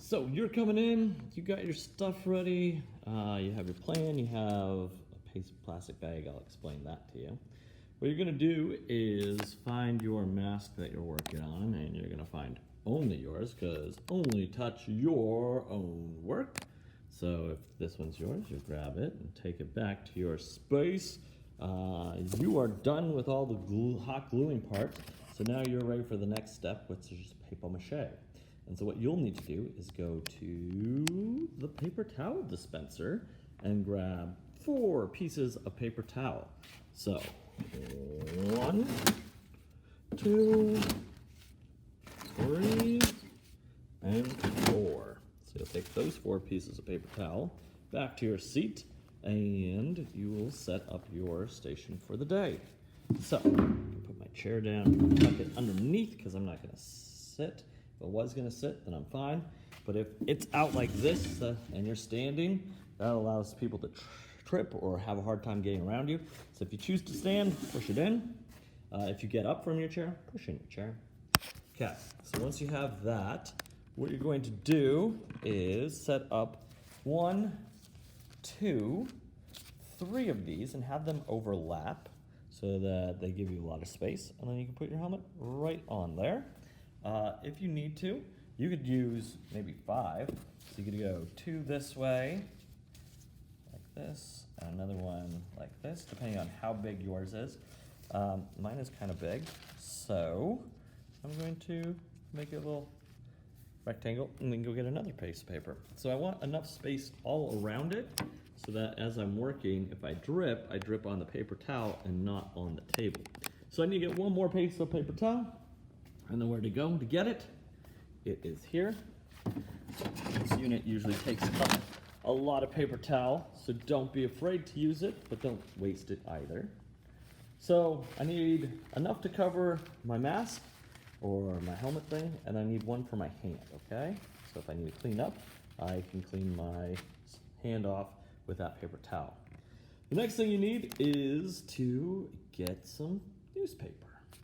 So you're coming in, you got your stuff ready, you have your plan, you have a piece of plastic bag, I'll explain that to you. What you're gonna do is find your mask that you're working on, and you're gonna find only yours, because only touch your own work. So if this one's yours, you grab it and take it back to your space. You are done with all the hot gluing parts, so now you're ready for the next step, which is paper mache. And so what you'll need to do is go to the paper towel dispenser and grab 4 pieces of paper towel. So 1, 2, 3, and 4. So you'll take those 4 pieces of paper towel back to your seat, and you will set up your station for the day. So I'm gonna put my chair down, tuck it underneath because I'm not gonna sit. If I was gonna sit, then I'm fine. But if it's out like this and you're standing, that allows people to trip or have a hard time getting around you. So if you choose to stand, push it in. If you get up from your chair, push in your chair. Okay, so once you have that, what you're going to do is set up 1, 2, 3 of these and have them overlap so that they give you a lot of space. And then you can put your helmet right on there. If you need to, you could use maybe 5. So you could go 2 this way, like this, and another one like this, depending on how big yours is. Mine is kind of big, so I'm going to make it a little rectangle and then go get another piece of paper. So I want enough space all around it so that as I'm working, if I drip on the paper towel and not on the table. So I need to get 1 more piece of paper towel. And then where to go to get it? It is here. This unit usually takes up a lot of paper towel, so don't be afraid to use it, but don't waste it either. So I need enough to cover my mask or my helmet thing, and I need 1 for my hand, okay? So if I need to clean up, I can clean my hand off with that paper towel. The next thing you need is to get some newspaper.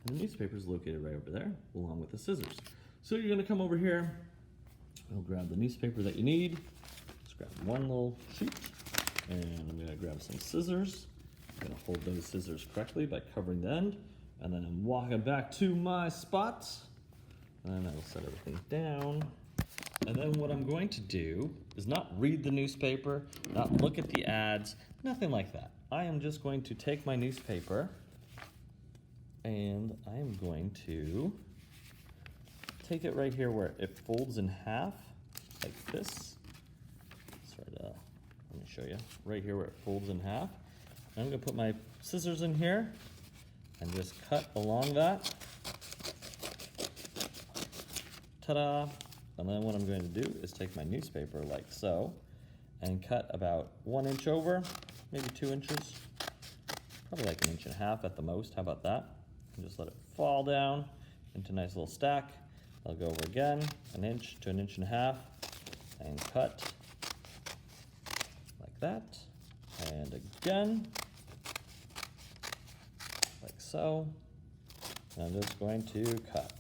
And the newspaper is located right over there, along with the scissors. So you're gonna come over here, we'll grab the newspaper that you need. Just grab 1 little sheet, and I'm gonna grab some scissors. I'm gonna hold those scissors correctly by covering the end, and then I'm walking back to my spot, and I will set everything down. And then what I'm going to do is not read the newspaper, not look at the ads, nothing like that. I am just going to take my newspaper, and I am going to take it right here where it folds in half, like this. Let me show you. Right here where it folds in half. I'm gonna put my scissors in here and just cut along that. Ta-da! And then what I'm going to do is take my newspaper like so and cut about 1 inch over, maybe 2 inches, probably like 1.5 inches at the most. How about that? And just let it fall down into a nice little stack. I'll go over again, 1 inch to 1.5 inches, and cut like that. And again, like so. And I'm just going to cut.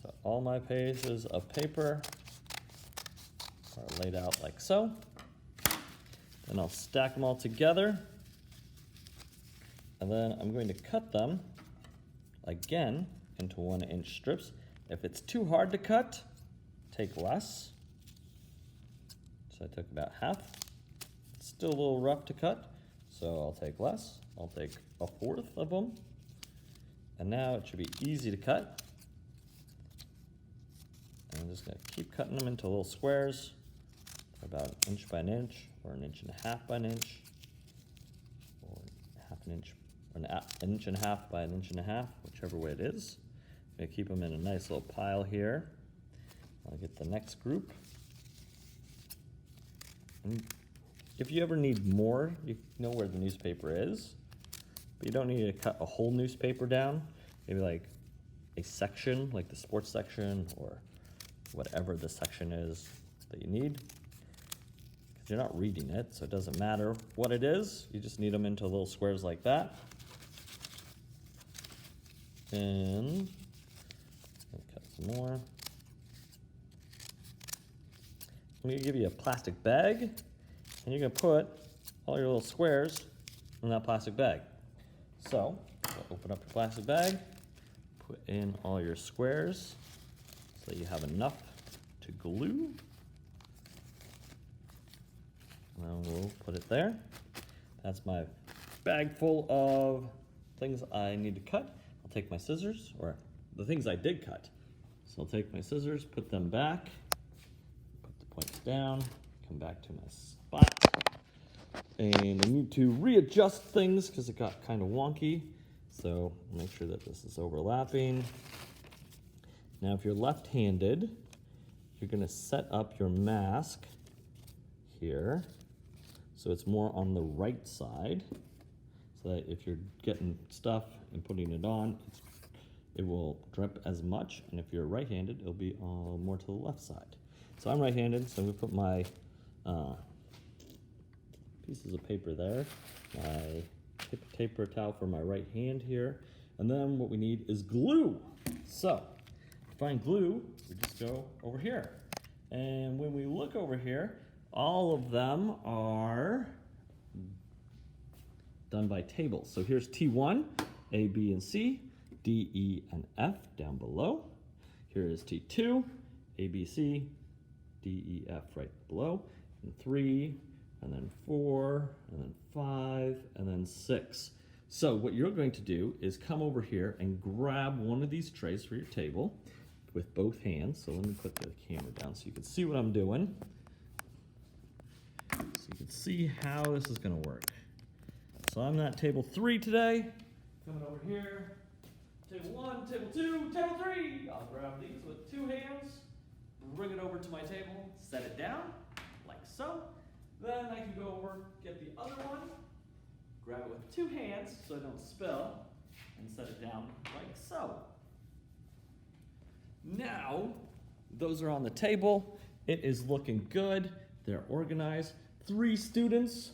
So all my pieces of paper are laid out like so. Then I'll stack them all together. And then I'm going to cut them again into 1-inch strips. If it's too hard to cut, take less. So I took about half. It's still a little rough to cut, so I'll take less. I'll take 1/4 of them. And now it should be easy to cut. And I'm just gonna keep cutting them into little squares, about 1 inch by 1 inch, or 1.5 inches by 1 inch, or 1/2 inch. Or 1.5 inches by 1.5 inches, whichever way it is. I'm gonna keep them in a nice little pile here. I'll get the next group. And if you ever need more, you know where the newspaper is, but you don't need to cut a whole newspaper down. Maybe like a section, like the sports section, or whatever the section is that you need. Because you're not reading it, so it doesn't matter what it is. You just need them into little squares like that. And cut some more. I'm gonna give you a plastic bag, and you're gonna put all your little squares in that plastic bag. So, open up your plastic bag, put in all your squares so that you have enough to glue. Now we'll put it there. That's my bag full of things I need to cut. I'll take my scissors, or the things I did cut. So I'll take my scissors, put them back, put the points down, come back to my spot. And I need to readjust things because it got kind of wonky. So make sure that this is overlapping. Now if you're left-handed, you're gonna set up your mask here so it's more on the right side, so that if you're getting stuff and putting it on, it will drip as much, and if you're right-handed, it'll be more to the left side. So I'm right-handed, so I'm gonna put my pieces of paper there, my paper towel for my right hand here, and then what we need is glue. So to find glue, we just go over here. And when we look over here, all of them are done by tables. So here's T1, A, B, and C, D, E, and F down below. Here is T2, A, B, C, D, E, F right below, and 3, and then 4, and then 5, and then 6. So what you're going to do is come over here and grab one of these trays for your table with both hands. So let me put the camera down so you can see what I'm doing. So you can see how this is gonna work. So I'm at table 3 today. Coming over here, table 1, table 2, table 3. I'll grab these with 2 hands, bring it over to my table, set it down, like so. Then I can go over, get the other one, grab it with 2 hands so I don't spill, and set it down like so. Now, those are on the table. It is looking good. They're organized. 3 students,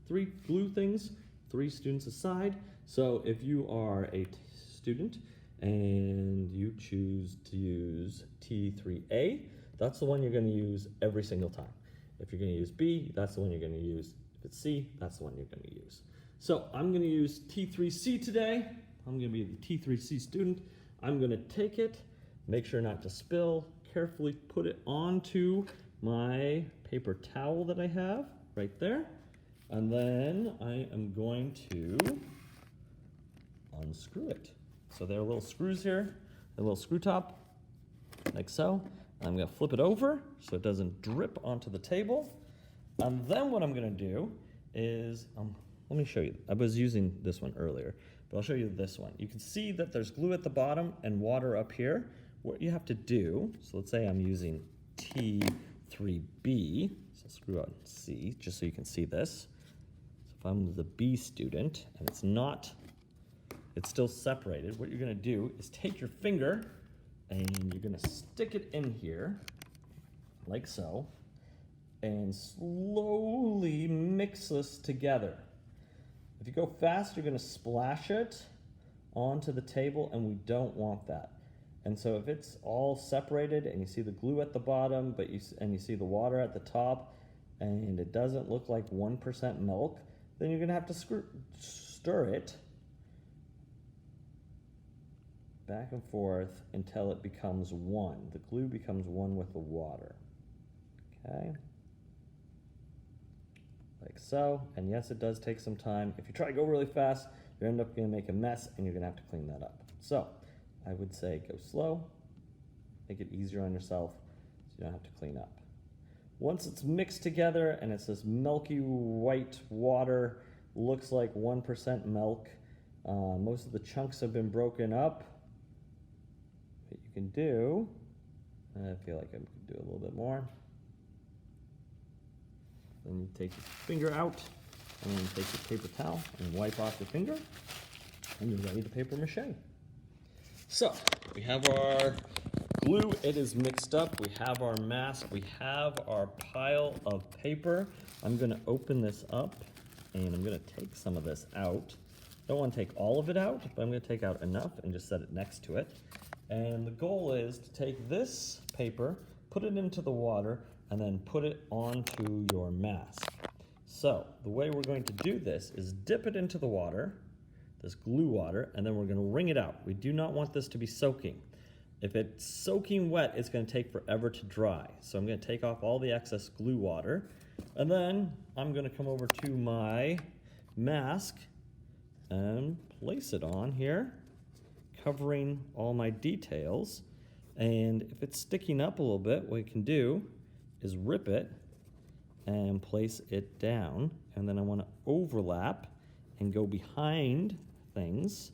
3 glue things, 3 students aside. So if you are a student and you choose to use T3A, that's the one you're going to use every single time. If you're going to use B, that's the one you're going to use. If it's C, that's the one you're going to use. So I'm going to use T3C today. I'm going to be the T3C student. I'm going to take it, make sure not to spill, carefully put it onto my paper towel that I have right there. And then I am going to unscrew it. So there are little screws here, a little screw top, like so. I'm gonna flip it over so it doesn't drip onto the table. And then what I'm gonna do is, let me show you. I was using this one earlier, but I'll show you this one. You can see that there's glue at the bottom and water up here. What you have to do, so let's say I'm using T3B, so screw out C, just so you can see this. So if I'm the B student and it's still separated, what you're gonna do is take your finger and you're gonna stick it in here, like so, and slowly mix this together. If you go fast, you're gonna splash it onto the table, and we don't want that. And so if it's all separated and you see the glue at the bottom, and you see the water at the top, and it doesn't look like 1% milk, then you're gonna have to stir it back and forth until it becomes one. The glue becomes one with the water, okay? Like so, and yes, it does take some time. If you try to go really fast, you end up gonna make a mess and you're gonna have to clean that up. So, I would say go slow, make it easier on yourself so you don't have to clean up. Once it's mixed together and it's this milky white water, looks like 1% milk, most of the chunks have been broken up. What you can do, I feel like I could do a little bit more. Then you take your finger out, and then take your paper towel and wipe off your finger, and you're ready to paper mache. So, we have our glue, it is mixed up, we have our mask, we have our pile of paper. I'm gonna open this up, and I'm gonna take some of this out. Don't wanna take all of it out, but I'm gonna take out enough and just set it next to it. And the goal is to take this paper, put it into the water, and then put it onto your mask. So the way we're going to do this is dip it into the water, this glue water, and then we're going to wring it out. We do not want this to be soaking. If it's soaking wet, it's going to take forever to dry. So I'm going to take off all the excess glue water, and then I'm going to come over to my mask and place it on here, covering all my details. And if it's sticking up a little bit, what we can do is rip it and place it down. And then I want to overlap and go behind things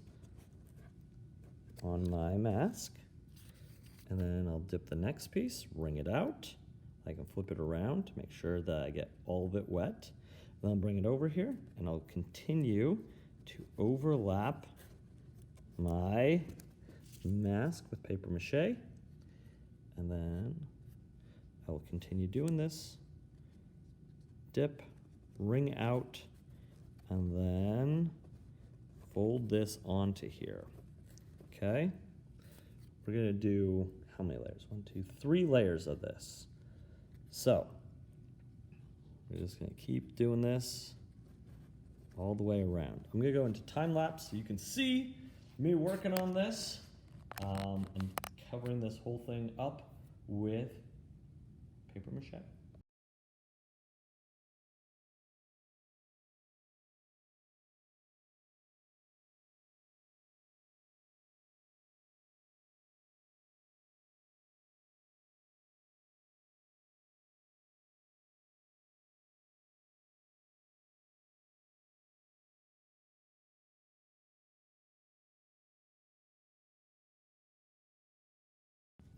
on my mask. And then I'll dip the next piece, wring it out. I can flip it around to make sure that I get all of it wet. Then I'll bring it over here and I'll continue to overlap my mask with paper mache. And then I will continue doing this. Dip, wring out, and then fold this onto here. Okay? We're gonna do how many layers? 1, 2, 3 layers of this. So we're just gonna keep doing this all the way around. I'm gonna go into time lapse so you can see me working on this and covering this whole thing up with paper mache.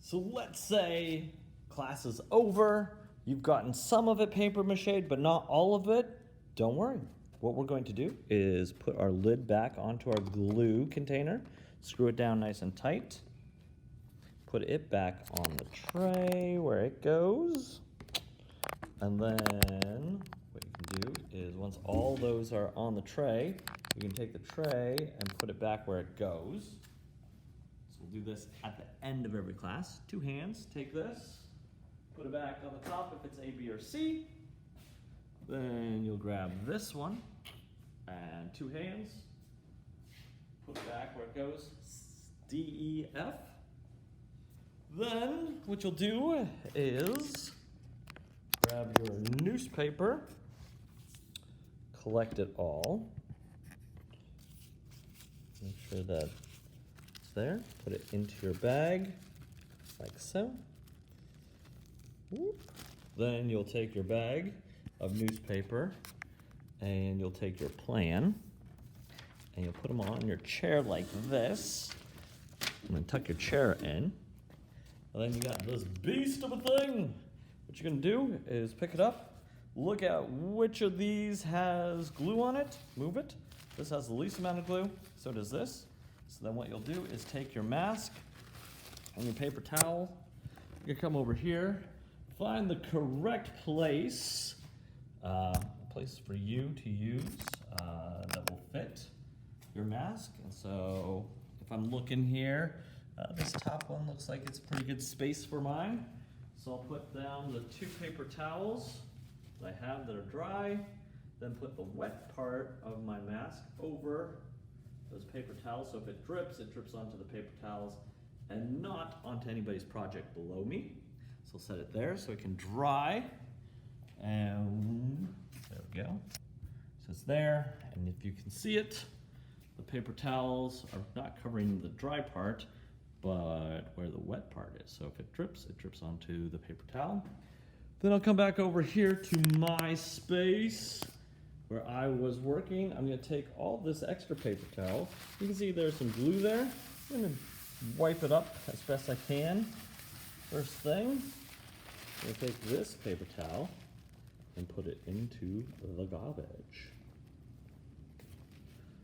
So let's say class is over, you've gotten some of it paper mache, but not all of it. Don't worry. What we're going to do is put our lid back onto our glue container, screw it down nice and tight, put it back on the tray where it goes, and then what you can do is once all those are on the tray, you can take the tray and put it back where it goes. We'll do this at the end of every class. 2 hands, take this, put it back on the top if it's A, B, or C. Then you'll grab this one, and 2 hands, put it back where it goes, D, E, F. Then what you'll do is grab your newspaper, collect it all, make sure that there, put it into your bag, like so. Whoop. Then you'll take your bag of newspaper and you'll take your plan and you'll put them on your chair like this. And then tuck your chair in. And then you got this beast of a thing. What you're gonna do is pick it up, look at which of these has glue on it, move it. This has the least amount of glue, so does this. So then what you'll do is take your mask and your paper towel. You come over here, find the correct place, place for you to use that will fit your mask. And so if I'm looking here, this top one looks like it's pretty good space for mine. So I'll put down the 2 paper towels that I have that are dry, then put the wet part of my mask over those paper towels, so if it drips onto the paper towels and not onto anybody's project below me. So I'll set it there so it can dry, and there we go. So it's there, and if you can see it, the paper towels are not covering the dry part, but where the wet part is. So if it drips onto the paper towel. Then I'll come back over here to my space where I was working. I'm gonna take all this extra paper towel. You can see there's some glue there. I'm gonna wipe it up as best I can. First thing, I'm gonna take this paper towel and put it into the garbage.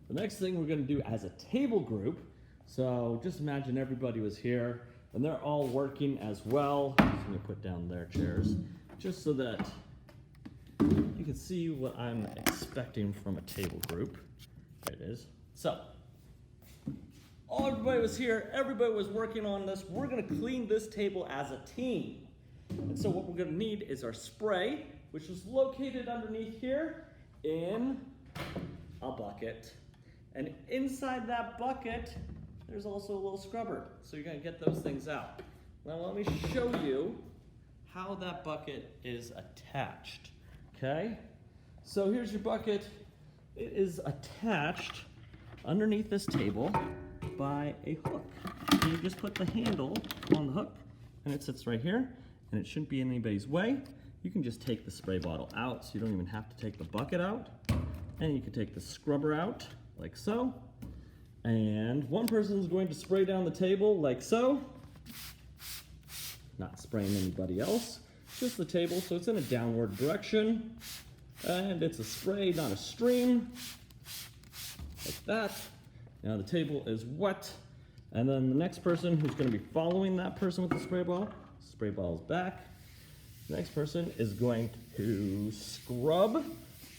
The next thing we're gonna do as a table group, so just imagine everybody was here and they're all working as well. I'm just gonna put down their chairs just so that you can see what I'm expecting from a table group. There it is. So, everybody was here, everybody was working on this. We're gonna clean this table as a team. And so what we're gonna need is our spray, which is located underneath here in a bucket. And inside that bucket, there's also a little scrubber. So you're gonna get those things out. Now let me show you how that bucket is attached, okay? So here's your bucket. It is attached underneath this table by a hook. So you just put the handle on the hook and it sits right here and it shouldn't be in anybody's way. You can just take the spray bottle out so you don't even have to take the bucket out. And you can take the scrubber out like so. And one person is going to spray down the table like so. Not spraying anybody else, just the table, so it's in a downward direction. And it's a spray, not a stream. Like that. Now the table is wet. And then the next person who's going to be following that person with the spray ball's back. The next person is going to scrub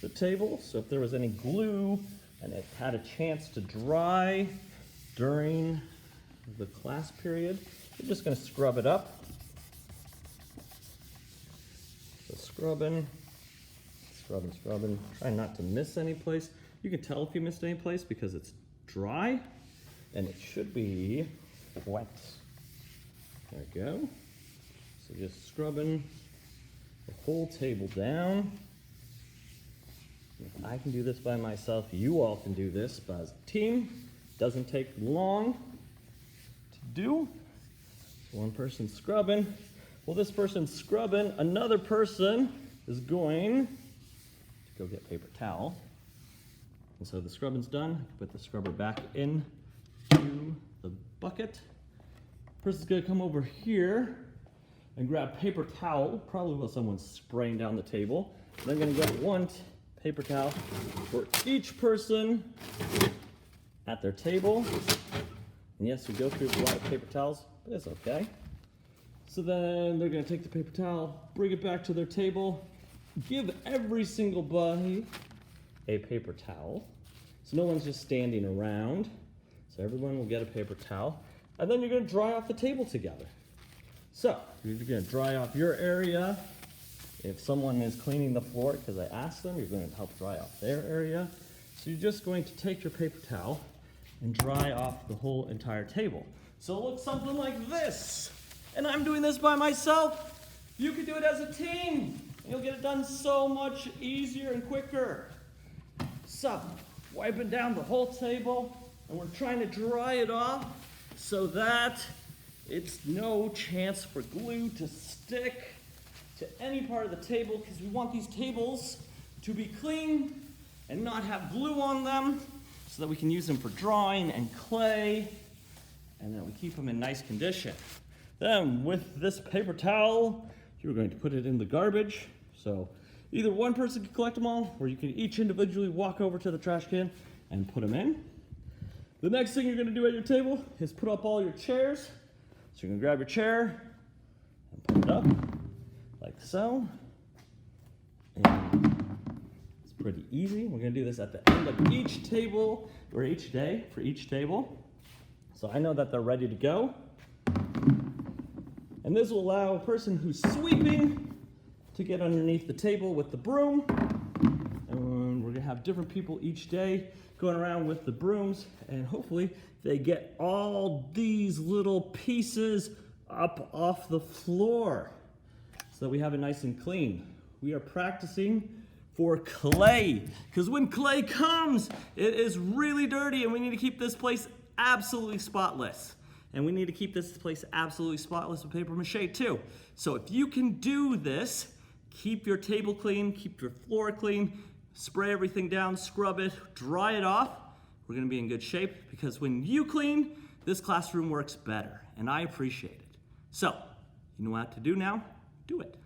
the table. So if there was any glue and it had a chance to dry during the class period, you're just going to scrub it up. So scrubbing. Try not to miss any place. You can tell if you missed any place because it's dry and it should be wet. There we go. So just scrubbing the whole table down. If I can do this by myself, you all can do this but as a team. Doesn't take long to do. So one person's scrubbing. Well, this person's scrubbing. Another person is going to go get paper towel. And so the scrubbing's done. Put the scrubber back in to the bucket. Person's gonna come over here and grab paper towel, probably while someone's spraying down the table. They're gonna get one paper towel for each person at their table. And yes, we go through a lot of paper towels, but it's okay. So then they're gonna take the paper towel, bring it back to their table, give every single buddy a paper towel. So no one's just standing around. So everyone will get a paper towel. And then you're gonna dry off the table together. So you're gonna dry off your area. If someone is cleaning the floor, because I asked them, you're gonna help dry off their area. So you're just going to take your paper towel and dry off the whole entire table. So it looks something like this. And I'm doing this by myself. You can do it as a team. You'll get it done so much easier and quicker. So, wiping down the whole table, and we're trying to dry it off so that it's no chance for glue to stick to any part of the table, because we want these tables to be clean and not have glue on them so that we can use them for drawing and clay, and that we keep them in nice condition. Then with this paper towel, you're going to put it in the garbage. So either one person can collect them all, or you can each individually walk over to the trash can and put them in. The next thing you're gonna do at your table is put up all your chairs. So you're gonna grab your chair and put it up like so. And it's pretty easy. We're gonna do this at the end of each table, or each day for each table. So I know that they're ready to go. And this will allow a person who's sweeping to get underneath the table with the broom. And we're gonna have different people each day going around with the brooms, and hopefully they get all these little pieces up off the floor so that we have it nice and clean. We are practicing for clay, because when clay comes, it is really dirty and we need to keep this place absolutely spotless. And we need to keep this place absolutely spotless with paper mache too. So if you can do this, keep your table clean, keep your floor clean, spray everything down, scrub it, dry it off, we're gonna be in good shape, because when you clean, this classroom works better, and I appreciate it. So, you know what to do now? Do it.